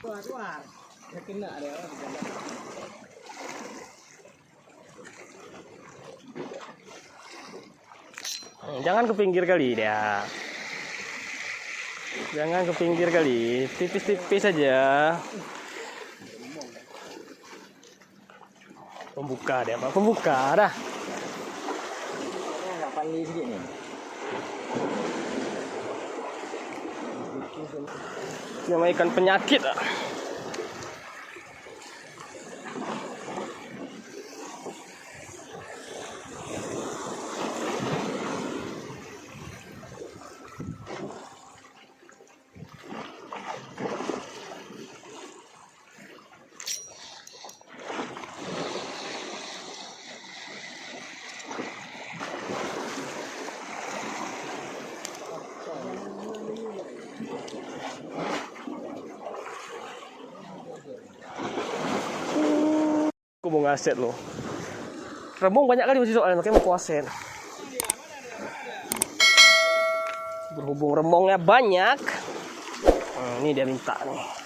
keluar. Ya kena dia. Jangan ke pinggir kali dia. Jangan ke pinggir kali, tipis-tipis saja. Pembuka dia, Pak. Pembuka dah. Agak pandai sikit ni. Nama ikan penyakit. Aku mau ngaset loh. Remong banyak kali masih soalnya, makanya mau kuaset. Berhubung remongnya banyak, ini dia minta nih.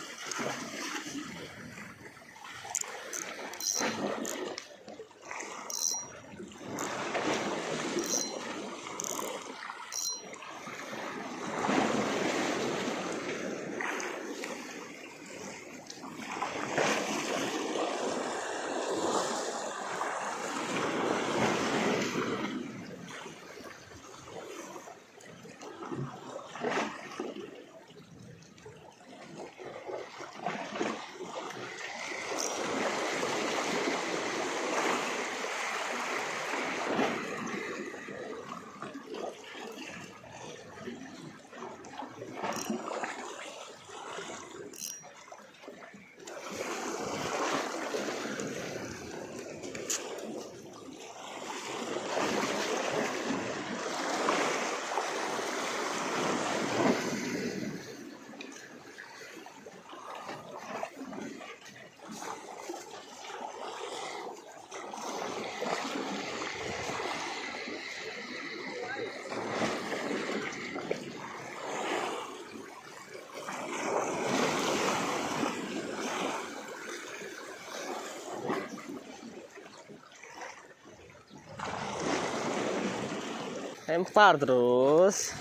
Lempar terus.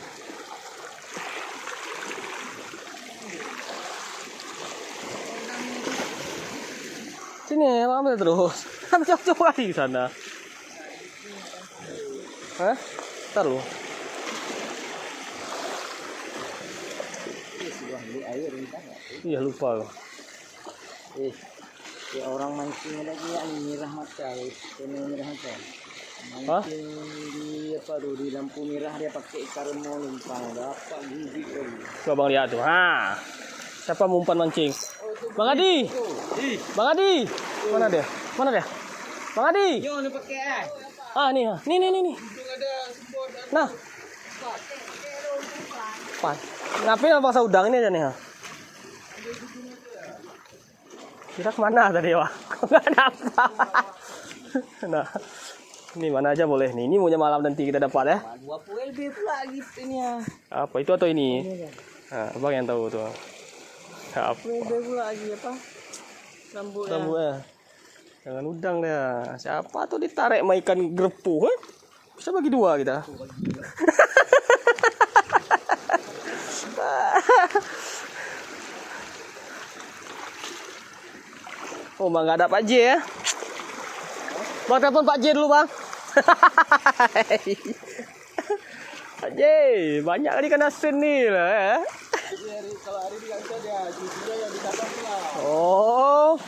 Sini, ambil terus. Kan coba di sana. Hah? Ntar lu. Iya lupa loh. Ya orang mancing lagi ya mirah mata, mirah mata. Hah? Mancing di apa tuh di lampu merah dia pakai ikan remong lumpang, dapat gigi kali. Coba Bang lihat tuh. Ha. Siapa mau umpan mancing? Bang Adi. Bang Adi. Mana dia? Mana dia? Bang Adi. Yo, ni pakai Ah, nih. Nih. Nah. Pan. Ngapain apa pasang udang ini aja nih, ha? Kira kemana tadi, Wak? Nggak dapat. Nah, ini mana aja boleh nih. Ini maunya malam nanti kita dapat ya. 20 lebih pula gitu ini ya. Apa itu atau ini? Nah, Abang yang tahu tuh. Apa? Lebih pula lagi apa? Rambutnya. Rambutnya. Jangan udang dia. Siapa tuh ditarik sama ikan grepu? Huh? Bisa bagi dua kita. Oh, Bang, nggak ada Pak J ya? Bang, telepon Pak J dulu, Bang. Pak J, banyak kali ikan asin nih lah ya. Kalau hari di kantor dia cucinya yang di kapal lah. Oh.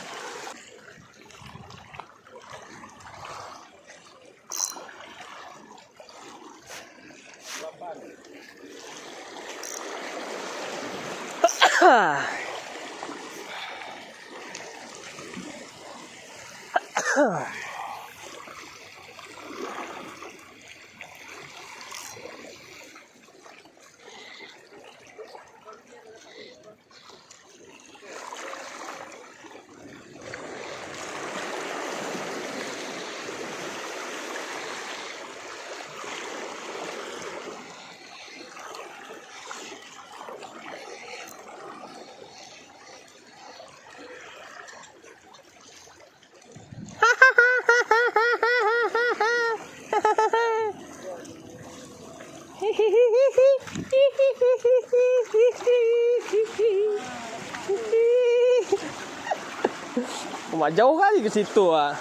Cuma jauh kali ke situ ah.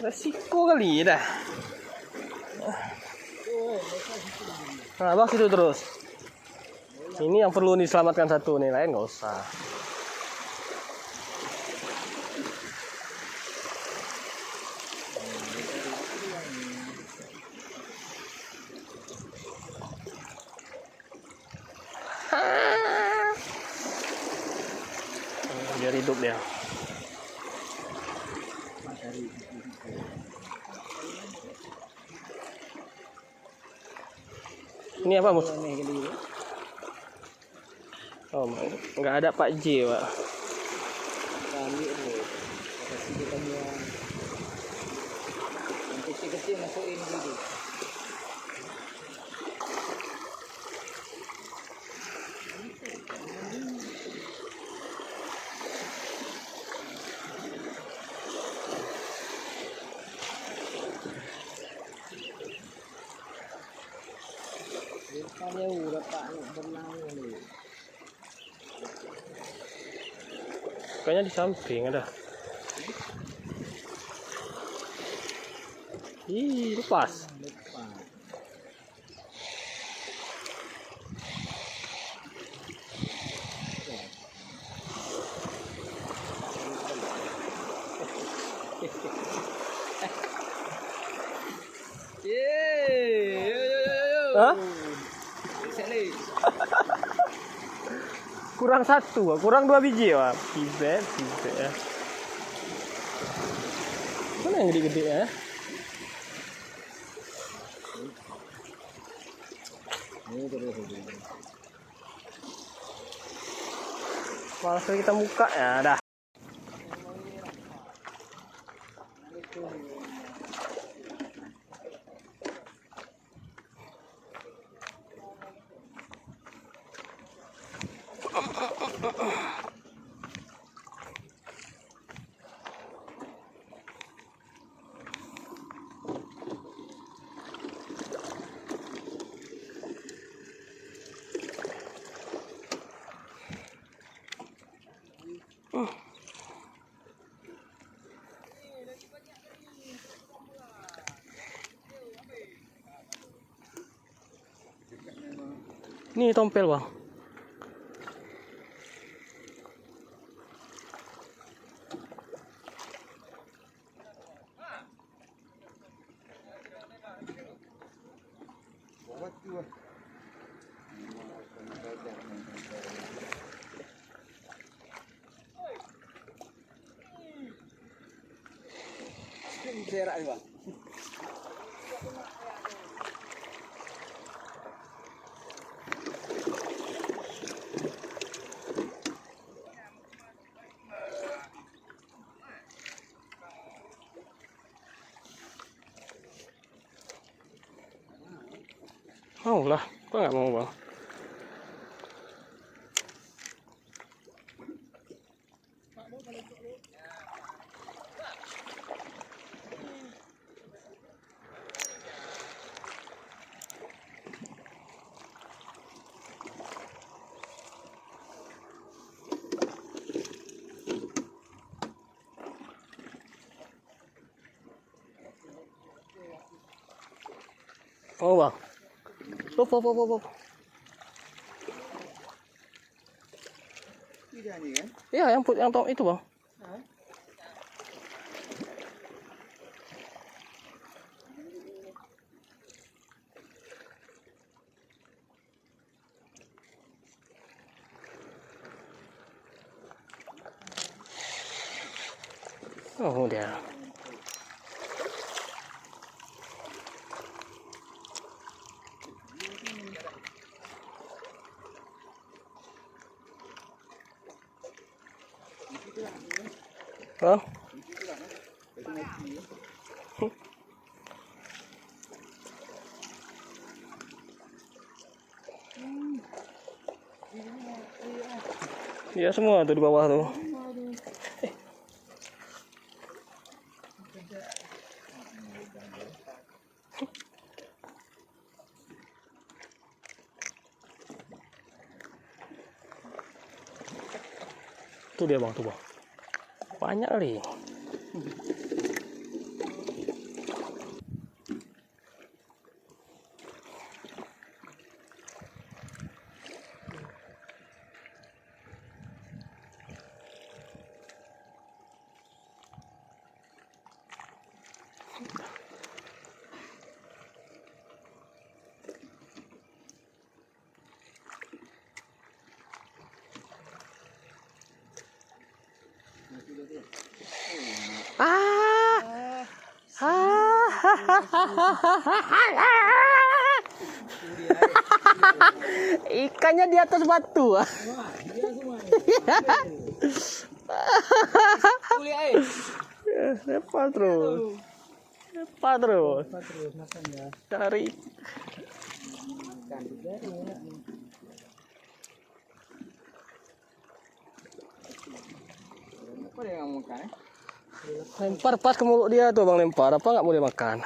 Resiko kali dah. Nah, bang situ terus. Ini yang perlu diselamatkan satu nih, lain nggak usah. Biar hidup dia. Ini apa mus? Oh, nggak ada Pak J, Pak. Kali ini kasih kita yang kecil-kecil masukin dulu. Dia udah pak berenang ini. Kayaknya di samping ada. Ih, lepas. Hah? Kurang satu, kurang 2 biji ya. Pibet ya. Mana yang gede-gede ya? Malas kita buka ya, dah. Ini tompel bang. Berak bang. Mau lah, kok nggak mau bang? Oh bang, pop. Ini kan? Iya yang top itu bang. Oh dia. Hah? Iya semua tuh di bawah tuh. Tuh dia bang, tuh bang. Banyak kali. Ikannya di atas batu. Lepas terus. Lepas terus. Cari. Apa dia nggak mau makan? Lempar pas ke mulut dia tuh bang, lempar. Apa nggak boleh makan?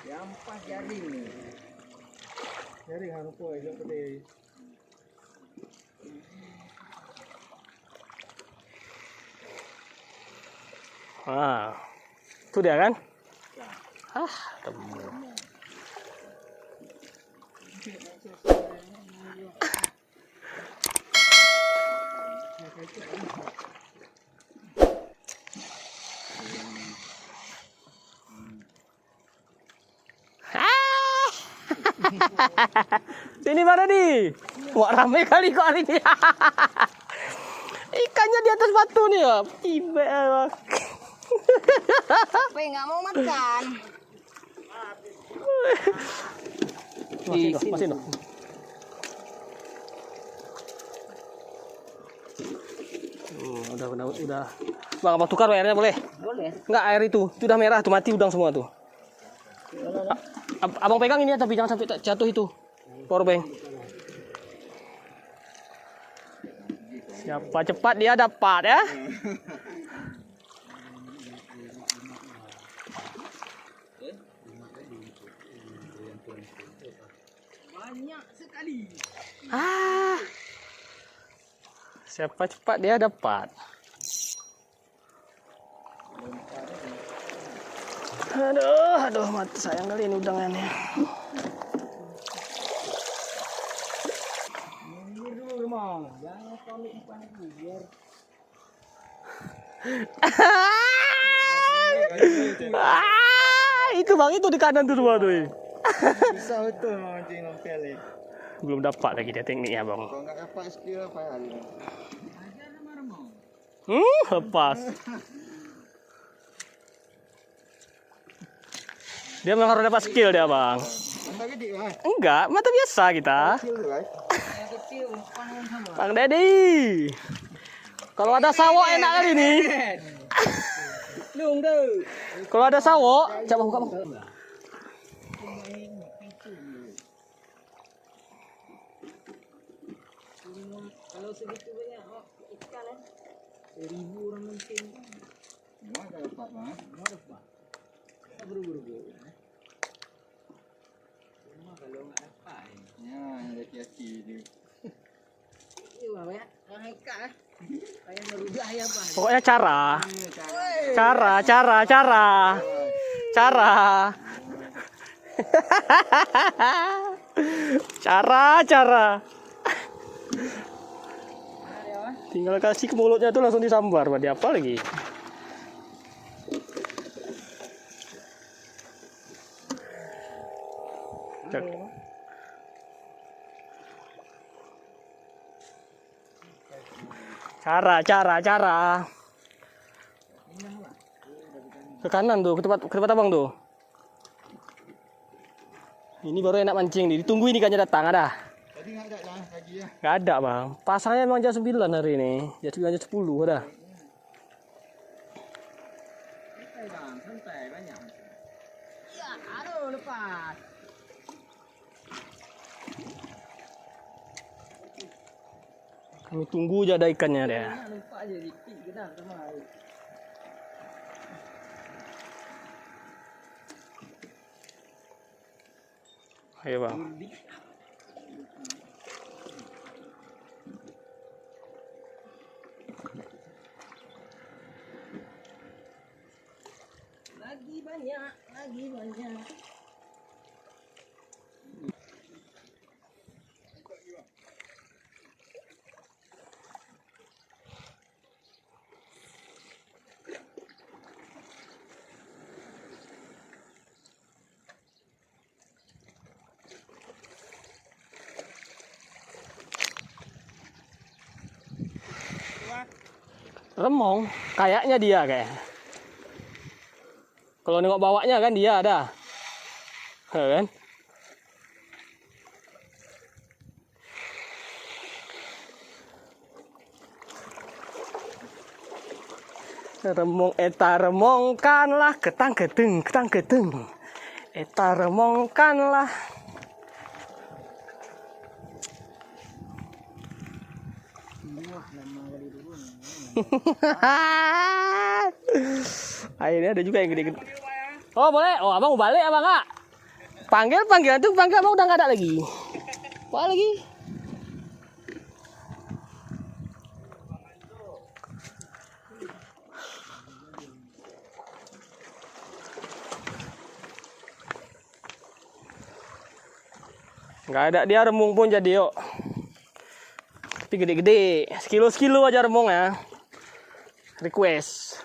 Yampas jaring ni. Jaring harus kau elok pedih. Ah, itu dia kan? Temu. Sini mana nih? Wah rame kali kok hari ini. Ikannya di atas batu nih ya. Tiba bang. Apa nggak mau makan? Masih no. Udah. Bang, abang tukar airnya boleh? Boleh. Enggak, air itu udah merah tuh, mati udang semua tuh. Abang pegang ini ya, tapi jangan sampai jatuh itu. Powerbank. Siapa cepat dia dapat ya. Banyak sekali. Siapa cepat dia dapat. Aduh, mati sayang kali ini udangannya. Jangan kau umpan itu biar. Itu bang, itu di kanan tuh semua tuh. Bisa betul mancing nompel ni. Belum dapat lagi dia tekniknya bang. Kalau nggak dapat skill apa hari ni? Lepas. Dia memang harus dapat skill dia bang. Mata gede kan? Enggak, mata biasa kita. Skill tu kan? Yang kecil umpan sama. Bang Dedi. Kalau ada sawok enak kali ini. Lung tu. Kalau ada sawok, coba buka bang. Kalau segitu banyak ikan kan? 1,000 orang mancing. Memang tak dapat mah. Mau dapat? Tak buru-buru. Cuma kalau nggak dapat. Ya, yang laki-laki dia. Iya banyak. Orang ikan lah. Kayak merudah ya bang. Pokoknya cara. Cara. Tinggal kasih ke mulutnya tuh langsung disambar, dia apa lagi? Cara. Ke kanan tuh, ke tempat abang tuh. Ini baru enak mancing nih. Ditunggu ini ikannya datang, ada? Tadi nggak ada lah pagi ya. Nggak ada bang. Pasangnya memang jam 9 hari ini. Jam 9 jam 10 ada. Santai bang, santai banyak. Ya, aduh lepas. Kami tunggu aja ada ikannya dia. Lupa aja dikit gedang kemarin. Ayo bang. Lagi banyak, lagi banyak. Remong, kayaknya dia kayak. Kalau nengok bawahnya kan dia ada. Kan? Remong eta remongkanlah ketang keteng. Eta remongkanlah. Wah, lama kali dulu. Akhirnya ada juga yang gede-gede. Oh boleh, oh abang mau balik abang kak. Panggil tuh panggil abang udah nggak ada lagi. Apa lagi? Nggak ada dia remung pun jadi yuk. Tapi gede-gede, sekilo aja remung ya. Request.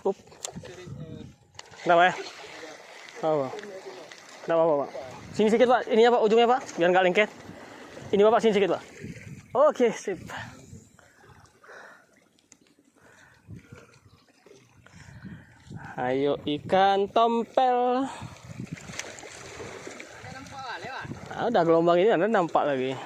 Up. Kenapa ya? Oh. Kenapa Pak? Sini sedikit Pak, ininya Pak, ujungnya Pak, biar nggak lengket. Ini Bapak sini sedikit Pak. Oke, sip. Ayo ikan tompel. Ah, udah gelombang ini ada nampak lagi.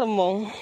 Remong.